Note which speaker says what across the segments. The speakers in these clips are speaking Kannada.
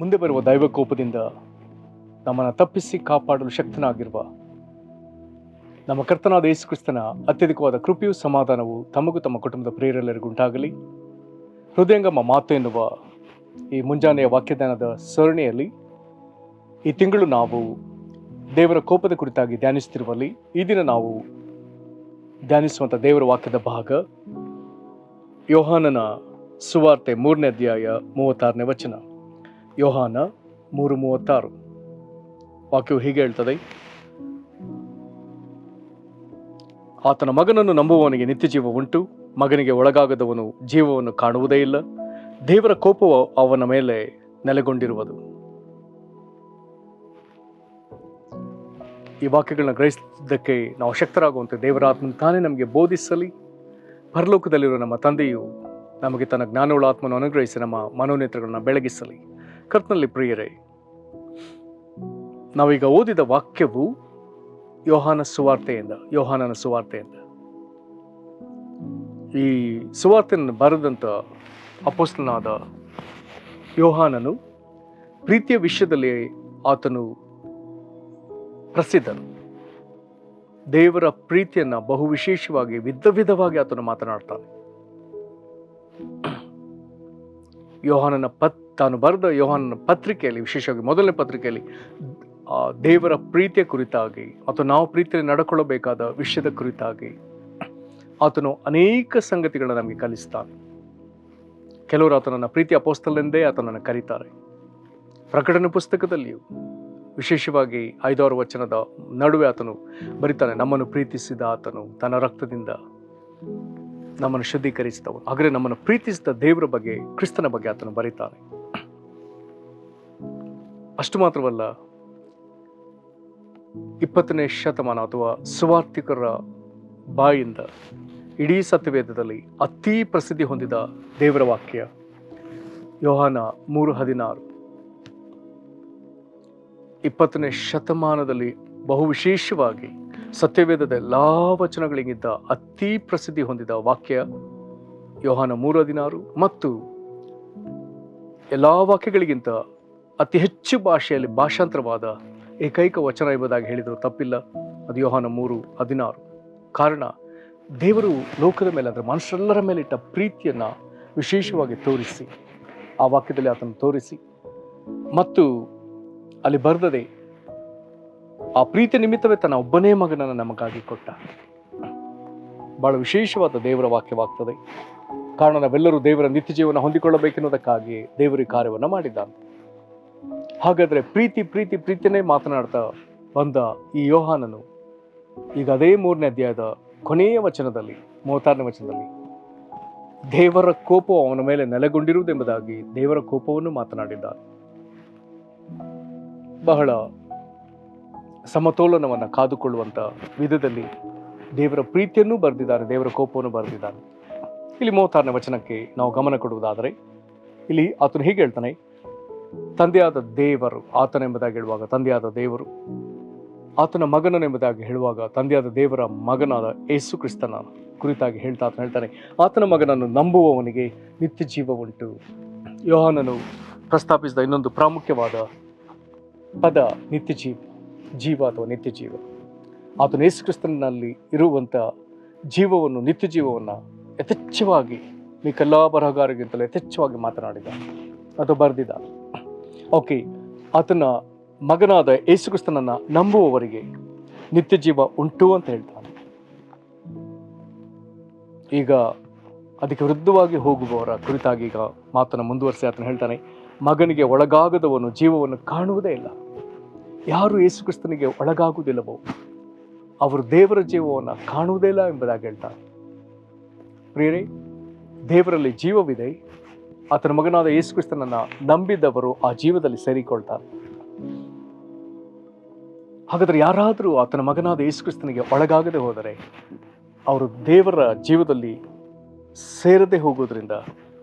Speaker 1: ಮುಂದೆ ಬರುವ ದೈವ ಕೋಪದಿಂದ ನಮ್ಮನ್ನು ತಪ್ಪಿಸಿ ಕಾಪಾಡಲು ಶಕ್ತನಾಗಿರುವ ನಮ್ಮ ಕರ್ತನಾದ ಯೇಸು ಕ್ರಿಸ್ತನ ಅತ್ಯಧಿಕವಾದ ಕೃಪೆಯೂ ಸಮಾಧಾನವು ತಮಗೂ ತಮ್ಮ ಕುಟುಂಬದ ಪ್ರಿಯರೆಲ್ಲರಿಗೂ ಉಂಟಾಗಲಿ. ಹೃದಯಂಗಮ ಮಾತು ಎನ್ನುವ ಈ ಮುಂಜಾನೆಯ ವಾಕ್ಯದಾನದ ಸರಣಿಯಲ್ಲಿ ಈ ತಿಂಗಳು ನಾವು ದೇವರ ಕೋಪದ ಕುರಿತಾಗಿ ಧ್ಯಾನಿಸುತ್ತಿರುವಲ್ಲಿ ಈ ದಿನ ನಾವು ಧ್ಯಾನಿಸುವಂಥ ದೇವರ ವಾಕ್ಯದ ಭಾಗ ಯೋಹಾನನ ಸುವಾರ್ತೆ 3ನೇ ಅಧ್ಯಾಯ 36ನೇ ವಚನ. ಯೋಹಾನ 3:36. ವಾಕ್ಯವು ಹೀಗೆ ಹೇಳ್ತದೆ: ಆತನ ಮಗನನ್ನು ನಂಬುವವನಿಗೆ ನಿತ್ಯ ಜೀವ ಉಂಟು, ಮಗನಿಗೆ ಒಳಗಾಗದವನು ಜೀವವನ್ನು ಕಾಣುವುದೇ ಇಲ್ಲ, ದೇವರ ಕೋಪವು ಅವನ ಮೇಲೆ ನೆಲೆಗೊಂಡಿರುವುದು. ಈ ವಾಕ್ಯಗಳನ್ನ ಗ್ರಹಿಸಿದ್ದಕ್ಕೆ ನಾವು ಶಕ್ತರಾಗುವಂತೆ ದೇವರ ಆತ್ಮನ ತಾನೇ ನಮಗೆ ಬೋಧಿಸಲಿ. ಪರಲೋಕದಲ್ಲಿರುವ ನಮ್ಮ ತಂದೆಯು ನಮಗೆ ತನ್ನ ಜ್ಞಾನವುಳ್ಳ ಆತ್ಮವನ್ನು ಅನುಗ್ರಹಿಸಿ ನಮ್ಮ ಮನೋನೇತ್ರಗಳನ್ನ ಬೆಳಗಿಸಲಿ. ಕರ್ತನಲ್ಲಿ ಪ್ರಿಯರೇ, ನಾವೀಗ ಓದಿದ ವಾಕ್ಯವು ಯೋಹಾನನ ಸುವಾರ್ತೆಯಿಂದ. ಈ ಸುವಾರ್ತೆಯನ್ನು ಬರೆದಂಥ ಅಪೊಸ್ತಲನಾದ ಯೋಹಾನನು ಪ್ರೀತಿಯ ವಿಷಯದಲ್ಲಿ ಆತನು ಪ್ರಸಿದ್ಧನು. ದೇವರ ಪ್ರೀತಿಯನ್ನ ಬಹು ವಿಶೇಷವಾಗಿ ವಿಧವಾಗಿ ಆತನು ಮಾತನಾಡ್ತಾನೆ. ತಾನು ಬರೆದ ಯೋಹಾನನ ಪತ್ರಿಕೆಯಲ್ಲಿ, ವಿಶೇಷವಾಗಿ ಮೊದಲನೇ ಪತ್ರಿಕೆಯಲ್ಲಿ, ದೇವರ ಪ್ರೀತಿಯ ಕುರಿತಾಗಿ ಅಥವಾ ನಾವು ಪ್ರೀತಿಯಲ್ಲಿ ನಡ್ಕೊಳ್ಳಬೇಕಾದ ವಿಷಯದ ಕುರಿತಾಗಿ ಆತನು ಅನೇಕ ಸಂಗತಿಗಳನ್ನು ನಮಗೆ ಕಲಿಸ್ತಾನೆ. ಕೆಲವರು ಆತನನ್ನ ಪ್ರೀತಿ ಅಪೊಸ್ತಲನೆಂದೇ ಆತನನ್ನು ಕರೀತಾರೆ. ಪ್ರಕಟಣೆ ಪುಸ್ತಕದಲ್ಲಿಯೂ ವಿಶೇಷವಾಗಿ 5-6 ವಚನದ ನಡುವೆ ಆತನು ಬರೀತಾನೆ, ನಮ್ಮನ್ನು ಪ್ರೀತಿಸಿದ ಆತನು ತನ್ನ ರಕ್ತದಿಂದ ನಮ್ಮನ್ನು ಶುದ್ಧೀಕರಿಸಿದವನು. ಹಾಗೆ ನಮ್ಮನ್ನು ಪ್ರೀತಿಸಿದ ದೇವರ ಬಗ್ಗೆ, ಕ್ರಿಸ್ತನ ಬಗ್ಗೆ ಆತನು ಬರೀತಾನೆ. ಅಷ್ಟು ಮಾತ್ರವಲ್ಲ, 20ನೇ ಶತಮಾನ ಅಥವಾ ಸುವಾರ್ತಿಕರ ಬಾಯಿಂದ ಇಡೀ ಸತ್ಯವೇದದಲ್ಲಿ ಅತಿ ಪ್ರಸಿದ್ಧಿ ಹೊಂದಿದ ದೇವರ ವಾಕ್ಯ ಯೋಹಾನ 3:16. 20ನೇ ಶತಮಾನದಲ್ಲಿ ಬಹು ವಿಶೇಷವಾಗಿ ಸತ್ಯವೇದದ ಎಲ್ಲ ವಚನಗಳಿಗಿಂತ ಅತಿ ಪ್ರಸಿದ್ಧಿ ಹೊಂದಿದ ವಾಕ್ಯ ಯೋಹಾನ 3:16 ಮತ್ತು ಎಲ್ಲ ವಾಕ್ಯಗಳಿಗಿಂತ ಅತಿ ಹೆಚ್ಚು ಭಾಷೆಯಲ್ಲಿ ಭಾಷಾಂತರವಾದ ಏಕೈಕ ವಚನ ಎಂಬುದಾಗಿ ಹೇಳಿದರೂ ತಪ್ಪಿಲ್ಲ. ಅದು ಯೋಹಾನ 3:16. ಕಾರಣ, ದೇವರು ಲೋಕದ ಮೇಲೆ, ಅಂದರೆ ಮನುಷ್ಯರೆಲ್ಲರ ಮೇಲೆ ಇಟ್ಟ ಪ್ರೀತಿಯನ್ನು ವಿಶೇಷವಾಗಿ ತೋರಿಸಿ, ಆ ವಾಕ್ಯದಲ್ಲಿ ಆತನು ತೋರಿಸಿ ಮತ್ತು ಅಲ್ಲಿ ಬರೆದದೆ ಆ ಪ್ರೀತಿ ನಿಮಿತ್ತವೇ ತನ್ನ ಒಬ್ಬನೇ ಮಗನನ್ನು ನಮಗಾಗಿ ಕೊಟ್ಟ. ಬಹಳ ವಿಶೇಷವಾದ ದೇವರ ವಾಕ್ಯವಾಗ್ತದೆ. ಕಾರಣ, ನಾವೆಲ್ಲರೂ ದೇವರ ನಿತ್ಯ ಜೀವನ ಹೊಂದಿಕೊಳ್ಳಬೇಕೆನ್ನುವುದಕ್ಕಾಗಿ ದೇವರ ಕಾರ್ಯವನ್ನು ಮಾಡಿದ್ದಾನೆ. ಹಾಗಾದರೆ ಪ್ರೀತಿಯನ್ನೇ ಮಾತನಾಡ್ತಾ ಬಂದ ಈ ಯೋಹಾನನು ಈಗ ಅದೇ 3ನೇ ಅಧ್ಯಾಯದ ಕೊನೆಯ ವಚನದಲ್ಲಿ, 36ನೇ ವಚನದಲ್ಲಿ, ದೇವರ ಕೋಪವು ಅವನ ಮೇಲೆ ನೆಲೆಗೊಂಡಿರುವುದೆಂಬುದಾಗಿ ದೇವರ ಕೋಪವನ್ನು ಮಾತನಾಡಿದ್ದಾನೆ. ಬಹಳ ಸಮತೋಲನವನ್ನು ಕಾದುಕೊಳ್ಳುವಂಥ ವಿಧದಲ್ಲಿ ದೇವರ ಪ್ರೀತಿಯನ್ನು ಬರೆದಿದ್ದಾನೆ, ದೇವರ ಕೋಪವನ್ನು ಬರೆದಿದ್ದಾನೆ. ಇಲ್ಲಿ 36ನೇ ವಚನಕ್ಕೆ ನಾವು ಗಮನ ಕೊಡುವುದಾದರೆ, ಇಲ್ಲಿ ಆತನು ಹೀಗೆ ಹೇಳ್ತಾನೆ: ತಂದೆಯಾದ ದೇವರು ಆತನೆಂಬುದಾಗಿ ಹೇಳುವಾಗ ತಂದೆಯಾದ ದೇವರು, ಆತನ ಮಗನನೆಂಬುದಾಗಿ ಹೇಳುವಾಗ ತಂದೆಯಾದ ದೇವರ ಮಗನಾದ ಯೇಸು ಕ್ರಿಸ್ತನ ಕುರಿತಾಗಿ ಹೇಳ್ತಾನೆ, ಆತನ ಮಗನನ್ನು ನಂಬುವವನಿಗೆ ನಿತ್ಯ ಜೀವ ಉಂಟು. ಯೋಹಾನನು ಪ್ರಸ್ತಾಪಿಸಿದ ಇನ್ನೊಂದು ಪ್ರಾಮುಖ್ಯವಾದ ಪದ ನಿತ್ಯ ಜೀವ ಅಥವಾ ನಿತ್ಯ ಜೀವ. ಆತನು ಯೇಸು ಕ್ರಿಸ್ತನಲ್ಲಿ ಇರುವಂಥ ಜೀವವನ್ನು, ನಿತ್ಯ ಜೀವವನ್ನು ಯಥೇಚ್ಛವಾಗಿ ಮಿಕ್ಕೆಲ್ಲ ಬರಹಗಾರರಿಗಿಂತಲೂ ಯಥೇಚ್ಛವಾಗಿ ಮಾತನಾಡಿದ ಅಥವಾ ಬರೆದಿದ್ದ. ಓಕೆ, ಆತನ ಮಗನಾದ ಯೇಸು ಕ್ರಿಸ್ತನನ್ನು ನಂಬುವವರಿಗೆ ನಿತ್ಯ ಜೀವ ಉಂಟು ಅಂತ ಹೇಳ್ತಾನೆ. ಈಗ ಅದಕ್ಕೆ ವಿರುದ್ಧವಾಗಿ ಹೋಗುವವರ ಕುರಿತಾಗಿ ಈಗ ಮಾತನ್ನು ಮುಂದುವರಿಸಿ ಆತನು ಹೇಳ್ತಾನೆ, ಮಗನಿಗೆ ಒಳಗಾಗದವನು ಜೀವವನ್ನು ಕಾಣುವುದೇ ಇಲ್ಲ. ಯಾರು ಯೇಸು ಕ್ರಿಸ್ತನಿಗೆ ಒಳಗಾಗುವುದಿಲ್ಲವೋ ಅವರು ದೇವರ ಜೀವವನ್ನು ಕಾಣುವುದೇ ಇಲ್ಲ ಎಂಬುದಾಗಿ ಹೇಳ್ತಾರೆ. ಪ್ರಿಯರೇ, ದೇವರಲ್ಲಿ ಜೀವವಿದೆ. ಆತನ ಮಗನಾದ ಯೇಸು ಕ್ರಿಸ್ತನನ್ನು ನಂಬಿದವರು ಆ ಜೀವದಲ್ಲಿ ಸೇರಿಕೊಳ್ತಾರೆ. ಹಾಗಾದರೆ ಯಾರಾದರೂ ಆತನ ಮಗನಾದ ಯೇಸು ಕ್ರಿಸ್ತನಿಗೆ ಒಳಗಾಗದೆ ಹೋದರೆ ಅವರು ದೇವರ ಜೀವದಲ್ಲಿ ಸೇರದೆ ಹೋಗೋದ್ರಿಂದ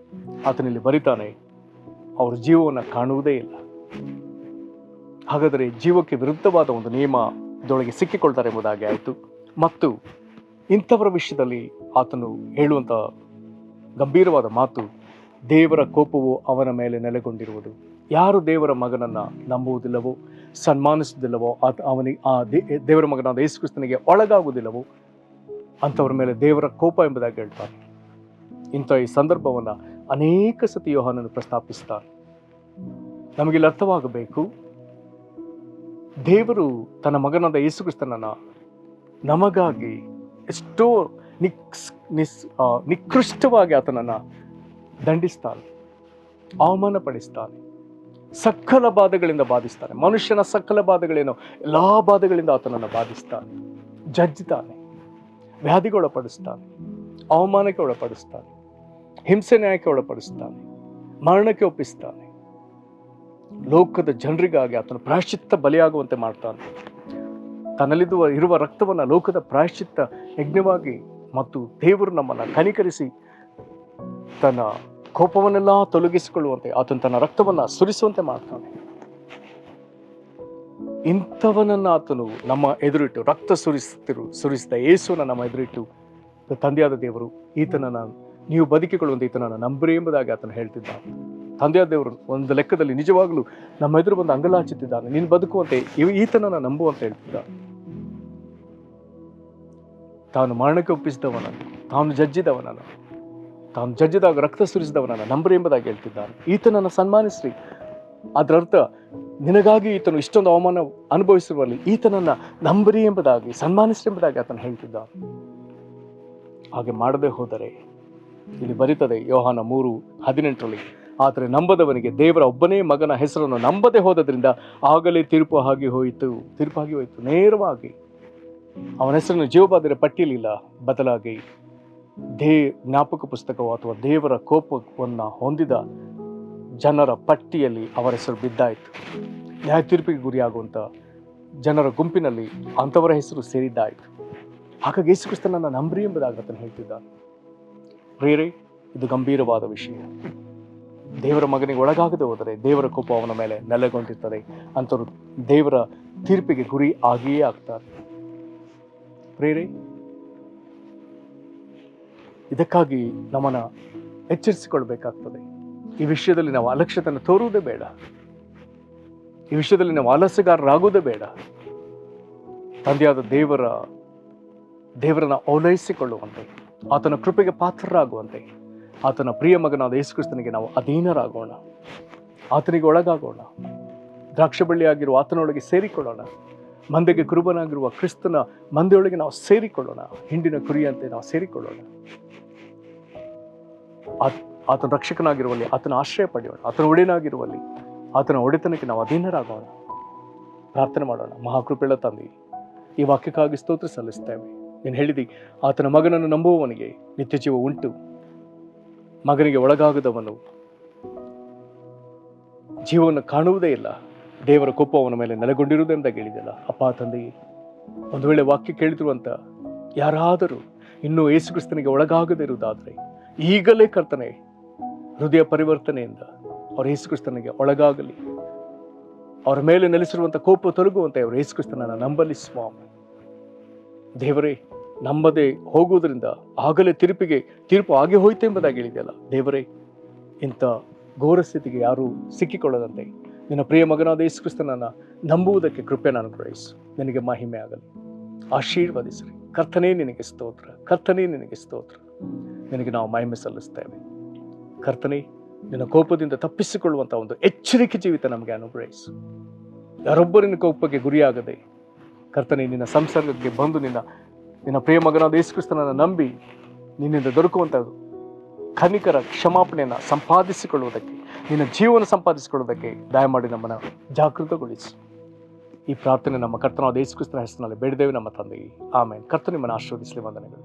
Speaker 1: ಆತನಲ್ಲಿ ಬರಿತಾನೆ, ಅವರು ಜೀವವನ್ನು ಕಾಣುವುದೇ ಇಲ್ಲ. ಹಾಗಾದರೆ ಜೀವಕ್ಕೆ ವಿರುದ್ಧವಾದ ಒಂದು ನಿಯಮದೊಳಗೆ ಸಿಕ್ಕಿಕೊಳ್ತಾರೆ ಎಂಬುದಾಗಿ ಆಯಿತು. ಮತ್ತು ಇಂಥವರ ವಿಷಯದಲ್ಲಿ ಆತನು ಹೇಳುವಂಥ ಗಂಭೀರವಾದ ಮಾತು, ದೇವರ ಕೋಪವು ಅವನ ಮೇಲೆ ನೆಲೆಗೊಂಡಿರುವುದು. ಯಾರು ದೇವರ ಮಗನನ್ನು ನಂಬುವುದಿಲ್ಲವೋ, ಸನ್ಮಾನಿಸುವುದಿಲ್ಲವೋ, ಅವನಿಗೆ ದೇವರ ಮಗನಾದ ಯೇಸು ಕ್ರಿಸ್ತನಿಗೆ ಒಳಗಾಗುವುದಿಲ್ಲವೋ ಅಂಥವ್ರ ಮೇಲೆ ದೇವರ ಕೋಪ ಎಂಬುದಾಗಿ ಹೇಳ್ತಾರೆ. ಇಂಥ ಈ ಸಂದರ್ಭವನ್ನು ಅನೇಕ ಸತಿ ಯೋಹಾನನು ಪ್ರಸ್ತಾಪಿಸ್ತಾರೆ. ನಮಗಿಲ್ಲಿ ಅರ್ಥವಾಗಬೇಕು, ದೇವರು ತನ್ನ ಮಗನಾದ ಯೇಸು ಕ್ರಿಸ್ತನನ್ನು ನಮಗಾಗಿ ಎಷ್ಟೋ ನಿಕೃಷ್ಟವಾಗಿ ಆತನನ್ನು ದಂಡಿಸ್ತಾನೆ, ಅವಮಾನಪಡಿಸ್ತಾನೆ, ಸಕಲ ಬಾಧೆಗಳಿಂದ ಬಾಧಿಸ್ತಾನೆ. ಮನುಷ್ಯನ ಸಕಲ ಬಾಧೆಗಳೇನೋ ಎಲ್ಲ ಬಾಧೆಗಳಿಂದ ಆತನನ್ನು ಬಾಧಿಸ್ತಾನೆ, ಜಜ್ಜುತ್ತಾನೆ, ವ್ಯಾಧಿಗೊಳಪಡಿಸ್ತಾನೆ, ಅವಮಾನಕ್ಕೆ ಒಳಪಡಿಸ್ತಾನೆ, ಹಿಂಸೆ ನ್ಯಾಯಕ್ಕೆ ಒಳಪಡಿಸ್ತಾನೆ, ಮರಣಕ್ಕೆ ಒಪ್ಪಿಸ್ತಾನೆ. ಲೋಕದ ಜನರಿಗಾಗಿ ಆತನು ಪ್ರಾಯಶ್ಚಿತ್ತ ಬಲಿಯಾಗುವಂತೆ ಮಾಡ್ತಾನೆ. ತನ್ನಲ್ಲಿರುವ ರಕ್ತವನ್ನು ಲೋಕದ ಪ್ರಾಯಶ್ಚಿತ್ತ ಯಜ್ಞವಾಗಿ ಮತ್ತು ದೇವರು ನಮ್ಮನ್ನು ಕನಿಕರಿಸಿ ತನ್ನ ಕೋಪವನ್ನೆಲ್ಲ ತೊಲಗಿಸಿಕೊಳ್ಳುವಂತೆ ಆತನು ತನ್ನ ರಕ್ತವನ್ನು ಸುರಿಸುವಂತೆ ಮಾಡ್ತಾನೆ. ಇಂಥವನನ್ನು ಆತನು ನಮ್ಮ ಎದುರಿಟ್ಟು ರಕ್ತ ಸುರಿಸಿದ ಯೇಸುವನ್ನು ನಮ್ಮ ಎದುರಿಟ್ಟು ತಂದೆಯಾದ ದೇವರು ಈತನನ್ನು ನೀವು ಬದುಕಿಕೊಳ್ಳುವಂತೆ ಈತನನ್ನು ನಂಬಿರಿ ಎಂಬುದಾಗಿ ಆತನು ಹೇಳ್ತಿದ್ದಾನೆ. ತಂದೆಯಾದ ದೇವರು ಒಂದು ಲೆಕ್ಕದಲ್ಲಿ ನಿಜವಾಗಲೂ ನಮ್ಮ ಎದುರು ಬಂದು ಅಂಗಲಾಚುತ್ತಿದ್ದಾನೆ. ನೀನು ಬದುಕುವಂತೆ ಈತನನ್ನು ನಂಬುವಂತ ಹೇಳ್ತಿದ್ದಾನೆ. ತಾನು ಮರಣಕ್ಕೆ ಒಪ್ಪಿಸಿದವನನ್ನು, ತಾನು ಜಜ್ಜಿದಾಗ ರಕ್ತ ಸುರಿಸಿದವನನ್ನು ನಂಬರಿ ಎಂಬುದಾಗಿ ಹೇಳ್ತಿದ್ದಾನೆ. ಈತನನ್ನು ಸನ್ಮಾನಿಸ್ರಿ. ಅದರ ಅರ್ಥ ನಿನಗಾಗಿ ಈತನು ಇಷ್ಟೊಂದು ಅವಮಾನ ಅನುಭವಿಸಿರುವಲ್ಲಿ ಈತನನ್ನು ನಂಬರಿ ಎಂಬುದಾಗಿ, ಸನ್ಮಾನಿಸ್ರಿ ಎಂಬುದಾಗಿ ಆತನು ಹೇಳ್ತಿದ್ದಾನೆ. ಹಾಗೆ ಮಾಡದೆ ಹೋದರೆ ಇಲ್ಲಿ ಬರೀತದೆ ಯೋಹಾನ 3:18 ಆದರೆ ನಂಬದವನಿಗೆ ದೇವರ ಒಬ್ಬನೇ ಮಗನ ಹೆಸರನ್ನು ನಂಬದೆ ಹೋದದ್ರಿಂದ ಆಗಲೇ ತೀರ್ಪಾಗಿ ಹೋಯಿತು. ನೇರವಾಗಿ ಅವನ ಹೆಸರನ್ನು ಜೀವಬಾಧ್ಯರ ಪಟ್ಟಿಯಲಿಲ್ಲ, ಬದಲಾಗಿ ಜ್ಞಾಪಕ ಪುಸ್ತಕವು ಅಥವಾ ದೇವರ ಕೋಪವನ್ನು ಹೊಂದಿದ ಜನರ ಪಟ್ಟಿಯಲ್ಲಿ ಅವರ ಹೆಸರು ಬಿದ್ದಾಯಿತು. ನ್ಯಾಯ ತೀರ್ಪಿಗೆ ಗುರಿಯಾಗುವಂಥ ಜನರ ಗುಂಪಿನಲ್ಲಿ ಅಂಥವರ ಹೆಸರು ಸೇರಿದ್ದಾಯಿತು. ಹಾಗಾಗಿ ಯೇಸು ಕ್ರಿಸ್ತನನ್ನು ನಂಬ್ರಿ ಎಂಬುದಾಗಿ ಆತನು ಹೇಳ್ತಿದ್ದಾನೆ. ಪ್ರಿಯರೇ, ಇದು ಗಂಭೀರವಾದ ವಿಷಯ. ದೇವರ ಮಗನಿಗೆ ಒಳಗಾಗದೆ ಹೋದರೆ ದೇವರ ಕೋಪ ಅವನ ಮೇಲೆ ನೆಲೆಗೊಂಡಿರ್ತದೆ. ಅಂಥವ್ರು ದೇವರ ತೀರ್ಪಿಗೆ ಗುರಿ ಆಗಿಯೇ ಆಗ್ತಾರೆ. ಪ್ರಿಯರೇ, ಇದಕ್ಕಾಗಿ ನಮ್ಮನ್ನು ಎಚ್ಚರಿಸಿಕೊಳ್ಬೇಕಾಗ್ತದೆ. ಈ ವಿಷಯದಲ್ಲಿ ನಾವು ಅಲಕ್ಷ್ಯತೆಯನ್ನು ತೋರುವುದೇ ಬೇಡ. ಈ ವಿಷಯದಲ್ಲಿ ನಾವು ಆಲಸ್ಯಗಾರರಾಗುವುದೇ ಬೇಡ. ತಂದೆಯಾದ ದೇವರನ್ನ ಓಲೈಸಿಕೊಳ್ಳುವಂತೆ, ಆತನ ಕೃಪೆಗೆ ಪಾತ್ರರಾಗುವಂತೆ, ಆತನ ಪ್ರಿಯ ಮಗನಾದ ಯೇಸು ಕ್ರಿಸ್ತನಿಗೆ ನಾವು ಅಧೀನರಾಗೋಣ, ಆತನಿಗೆ ಒಳಗಾಗೋಣ, ದ್ರಾಕ್ಷಬಳ್ಳಿಯಾಗಿರುವ ಆತನೊಳಗೆ ಸೇರಿಕೊಳ್ಳೋಣ, ಮಂದೆಗೆ ಕುರುಬನಾಗಿರುವ ಕ್ರಿಸ್ತನ ಮಂದೆಯೊಳಗೆ ನಾವು ಸೇರಿಕೊಳ್ಳೋಣ, ಹಿಂಡಿನ ಕುರಿಯಂತೆ ನಾವು ಸೇರಿಕೊಳ್ಳೋಣ. ಆತನ ರಕ್ಷಕನಾಗಿರುವಲ್ಲಿ ಆತನ ಆಶ್ರಯ ಪಡೆಯೋಣ, ಆತನ ಒಡೆಯನಾಗಿರುವಲ್ಲಿ ಆತನ ಒಡೆತನಕ್ಕೆ ನಾವು ಅಧೀನರಾಗೋಣ. ಪ್ರಾರ್ಥನೆ ಮಾಡೋಣ. ಮಹಾಕೃಪೆಯುಳ್ಳ ತಂದೆ, ಈ ವಾಕ್ಯಕ್ಕಾಗಿ ಸ್ತೋತ್ರ ಸಲ್ಲಿಸ್ತೇವೆ. ನೀನು ಹೇಳಿದಿ, ಆತನ ಮಗನನ್ನು ನಂಬುವವನಿಗೆ ನಿತ್ಯ ಜೀವ ಉಂಟು, ಮಗನಿಗೆ ಒಳಗಾಗದವನು ಜೀವವನ್ನು ಕಾಣುವುದೇ ಇಲ್ಲ, ದೇವರ ಕೋಪ ಅವನ ಮೇಲೆ ನೆಲೆಗೊಂಡಿರುವುದೆಂದಾಗ ಹೇಳಿದೆಯಲ್ಲ. ಅಪ್ಪ ತಂದೆಯೇ, ಒಂದು ವೇಳೆ ವಾಕ್ಯ ಕೇಳಿದಿರುವಂಥ ಯಾರಾದರೂ ಇನ್ನೂ ಯೇಸು ಕ್ರಿಸ್ತನಿಗೆ ಒಳಗಾಗದೇ ಇರುವುದಾದರೆ ಈಗಲೇ ಕರ್ತನೆ ಹೃದಯ ಪರಿವರ್ತನೆಯಿಂದ ಅವರು ಯೇಸು ಕ್ರಿಸ್ತನಿಗೆ ಒಳಗಾಗಲಿ. ಅವರ ಮೇಲೆ ನೆಲೆಸಿರುವಂಥ ಕೋಪ ತೊಲಗುವಂತೆ ಅವರು ಯೇಸು ಕ್ರಿಸ್ತನನ್ನು ನಂಬಲಿ ಸ್ವಾಮಿ. ದೇವರೇ, ನಂಬದೆ ಹೋಗುವುದರಿಂದ ಆಗಲೇ ತೀರ್ಪು ಆಗಿ ಹೋಯ್ತು ಎಂಬುದಾಗಿ ಹೇಳಿದೆಯಲ್ಲ. ದೇವರೇ, ಇಂಥ ಘೋರ ಸ್ಥಿತಿಗೆ ಯಾರೂ ಸಿಕ್ಕಿಕೊಳ್ಳದಂತೆ ನಿನ್ನ ಪ್ರಿಯ ಮಗನಾದ ಯೇಸು ಕ್ರಿಸ್ತನನ್ನು ನಂಬುವುದಕ್ಕೆ ಕೃಪೆಯನ್ನು ಅನುಗ್ರಹಿಸು. ನಿನಗೆ ಮಹಿಮೆ ಆಗಲಿ. ಆಶೀರ್ವದಿಸ್ರಿ. ಕರ್ತನೇ ನಿನಗೆ ಸ್ತೋತ್ರ, ಕರ್ತನೇ ನಿನಗೆ ಸ್ತೋತ್ರ. ನಿನಗೆ ನಾವು ಮಹಿಮೆ ಸಲ್ಲಿಸ್ತೇವೆ. ಕರ್ತನೇ, ನಿನ್ನ ಕೋಪದಿಂದ ತಪ್ಪಿಸಿಕೊಳ್ಳುವಂಥ ಒಂದು ಎಚ್ಚರಿಕೆ ಜೀವಿತ ನಮಗೆ ಅನುಗ್ರಹಿಸು. ಯಾರೊಬ್ಬರಿನ ಕೋಪಕ್ಕೆ ಗುರಿಯಾಗದೆ ಕರ್ತನೇ, ನಿನ್ನ ಸಂಸರ್ಗಕ್ಕೆ ಬಂದು ನಿನ್ನ ಪ್ರಿಯ ಮಗನಾದ ಯೇಸು ಕ್ರಿಸ್ತನನ್ನು ನಂಬಿ ನಿನ್ನಿಂದ ದೊರಕುವಂಥ ಕನಿಕರ ಕ್ಷಮಾಪಣೆಯನ್ನು ಸಂಪಾದಿಸಿಕೊಳ್ಳುವುದಕ್ಕೆ, ನಿನ್ನ ಜೀವನ ಸಂಪಾದಿಸಿಕೊಳ್ಳುವುದಕ್ಕೆ ದಯಮಾಡಿ ನಮ್ಮನ್ನು ಜಾಗೃತಗೊಳಿಸು. ಈ ಪ್ರಾರ್ಥನೆ ನಮ್ಮ ಕರ್ತನಾದ ಯೇಸು ಕ್ರಿಸ್ತನ ಹೆಸರಿನಲ್ಲಿ ಬೇಡಿದ್ದೇವೆ ನಮ್ಮ ತಂದೆಯೇ, ಆಮೇಲೆ. ಕರ್ತನು ನಿಮ್ಮನ್ನು ಆಶೀರ್ವದಿಸಲಿ. ವಂದನೆಗಳು.